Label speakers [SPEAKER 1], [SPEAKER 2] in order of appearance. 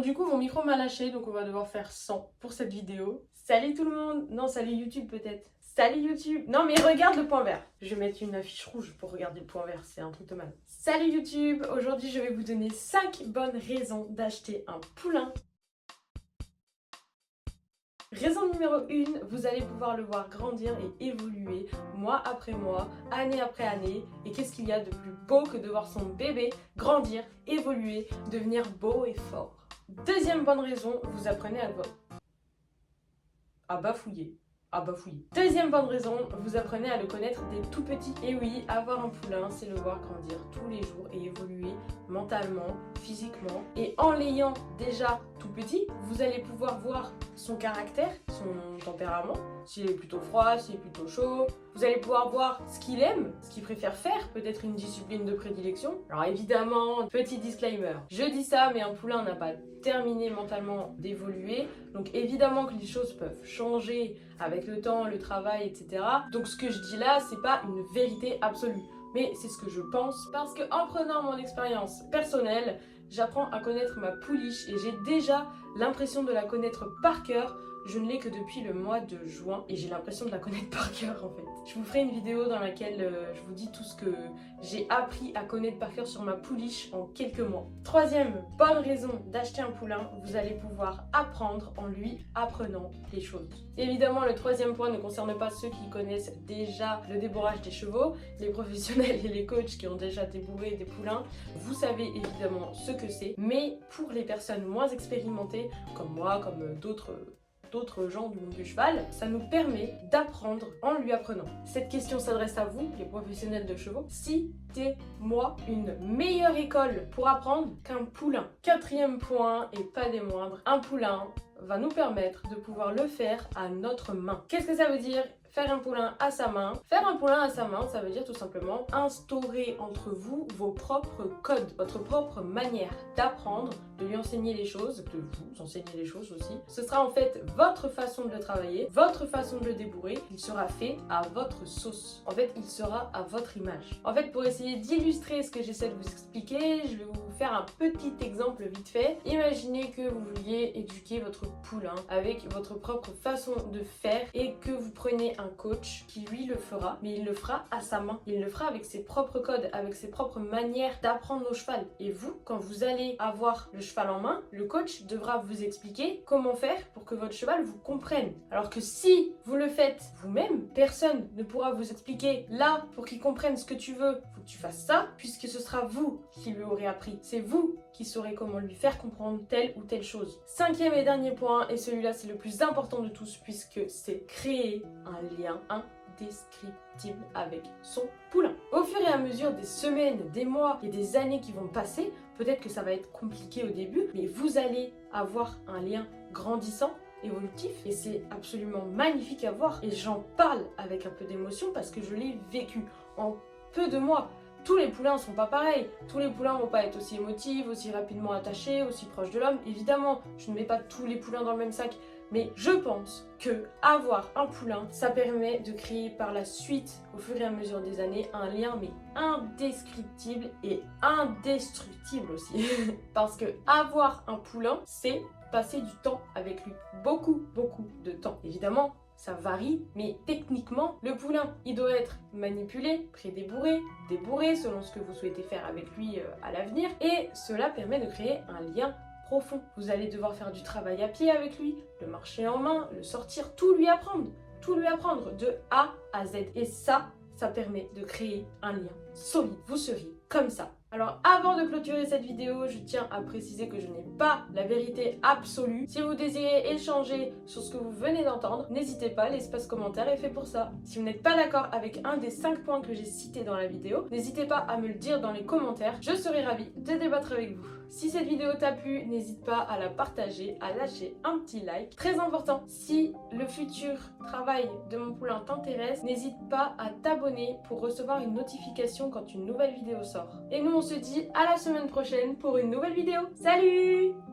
[SPEAKER 1] du coup mon micro m'a lâché, donc on va devoir faire 100 pour cette vidéo. Salut tout le monde. Non, salut YouTube peut-être. Salut YouTube. Non mais regarde le point vert. Je vais mettre une affiche rouge pour regarder le point vert, c'est un truc de mal. Salut YouTube. Aujourd'hui je vais vous donner 5 bonnes raisons d'acheter un poulain. Raison numéro 1, vous allez pouvoir le voir grandir et évoluer mois après mois, année après année. Et qu'est-ce qu'il y a de plus beau que de voir son bébé grandir, évoluer, devenir beau et fort. Deuxième bonne raison, vous apprenez à bafouiller. Deuxième bonne raison, vous apprenez à le connaître dès tout petit. Et oui, avoir un poulain, c'est le voir grandir tous les jours et évoluer mentalement, physiquement. Et en l'ayant déjà tout petit, vous allez pouvoir voir son caractère, son tempérament, s'il est plutôt froid, s'il est plutôt chaud. Vous allez pouvoir voir ce qu'il aime, ce qu'il préfère faire, peut-être une discipline de prédilection. Alors évidemment, petit disclaimer, je dis ça, mais un poulain n'a pas terminé mentalement d'évoluer. Donc évidemment que les choses peuvent changer avec le temps, le travail, etc. Donc ce que je dis là, c'est pas une vérité absolue. Mais c'est ce que je pense parce que en prenant mon expérience personnelle, j'apprends à connaître ma pouliche et j'ai déjà l'impression de la connaître par cœur. Je ne l'ai que depuis le mois de juin et j'ai l'impression de la connaître par cœur en fait. Je vous ferai une vidéo dans laquelle je vous dis tout ce que j'ai appris à connaître par cœur sur ma pouliche en quelques mois. Troisième bonne raison d'acheter un poulain, vous allez pouvoir apprendre en lui apprenant les choses. Évidemment, le troisième point ne concerne pas ceux qui connaissent déjà le débourrage des chevaux, les professionnels et les coachs qui ont déjà débourré des poulains. Vous savez évidemment ce que c'est, mais pour les personnes moins expérimentées, comme moi, comme d'autres gens du monde du cheval, ça nous permet d'apprendre en lui apprenant. Cette question s'adresse à vous, les professionnels de chevaux. Citez-moi une meilleure école pour apprendre qu'un poulain. Quatrième point, et pas des moindres, un poulain va nous permettre de pouvoir le faire à notre main. Qu'est-ce que ça veut dire ? Faire un poulain à sa main. Faire un poulain à sa main, ça veut dire tout simplement instaurer entre vous vos propres codes, votre propre manière d'apprendre, de lui enseigner les choses, de vous enseigner les choses aussi. Ce sera en fait votre façon de le travailler, votre façon de le débourrer. Il sera fait à votre sauce. En fait, il sera à votre image. En fait, pour essayer d'illustrer ce que j'essaie de vous expliquer, je vais vous faire un petit exemple vite fait. Imaginez que vous vouliez éduquer votre poulain avec votre propre façon de faire et que vous preniez un coach qui lui le fera, mais il le fera à sa main. Il le fera avec ses propres codes, avec ses propres manières d'apprendre au cheval. Et vous, quand vous allez avoir le cheval en main, le coach devra vous expliquer comment faire pour que votre cheval vous comprenne. Alors que si vous le faites vous-même, personne ne pourra vous expliquer là pour qu'il comprenne ce que tu veux, faut que tu fasses ça, puisque ce sera vous qui lui aurez appris. C'est vous qui saurez comment lui faire comprendre telle ou telle chose. Cinquième et dernier point, et celui-là c'est le plus important de tous, puisque c'est créer un lien indescriptible avec son poulain. Au fur et à mesure des semaines, des mois et des années qui vont passer, peut-être que ça va être compliqué au début, mais vous allez avoir un lien grandissant, évolutif, et c'est absolument magnifique à voir. Et j'en parle avec un peu d'émotion parce que je l'ai vécu en peu de mois. Tous les poulains ne sont pas pareils. Tous les poulains ne vont pas être aussi émotifs, aussi rapidement attachés, aussi proches de l'homme. Évidemment, je ne mets pas tous les poulains dans le même sac. Mais je pense que avoir un poulain, ça permet de créer par la suite, au fur et à mesure des années, un lien mais indescriptible et indestructible aussi. Parce que avoir un poulain, c'est passer du temps avec lui. Beaucoup de temps. Évidemment, ça varie, mais techniquement, le poulain, il doit être manipulé, pré-débourré, débourré, selon ce que vous souhaitez faire avec lui à l'avenir. Et cela permet de créer un lien profond. Vous allez devoir faire du travail à pied avec lui, le marcher en main, le sortir, tout lui apprendre de A à Z. Et ça permet de créer un lien solide. Vous seriez comme ça. Alors avant de clôturer cette vidéo, je tiens à préciser que je n'ai pas la vérité absolue. Si vous désirez échanger sur ce que vous venez d'entendre, n'hésitez pas, l'espace commentaire est fait pour ça. Si vous n'êtes pas d'accord avec un des 5 points que j'ai cités dans la vidéo, n'hésitez pas à me le dire dans les commentaires, je serai ravie de débattre avec vous. Si cette vidéo t'a plu, n'hésite pas à la partager, à lâcher un petit like. Très important, si le futur travail de mon poulain t'intéresse, n'hésite pas à t'abonner pour recevoir une notification quand une nouvelle vidéo sort. Et nous on se dit à la semaine prochaine pour une nouvelle vidéo. Salut!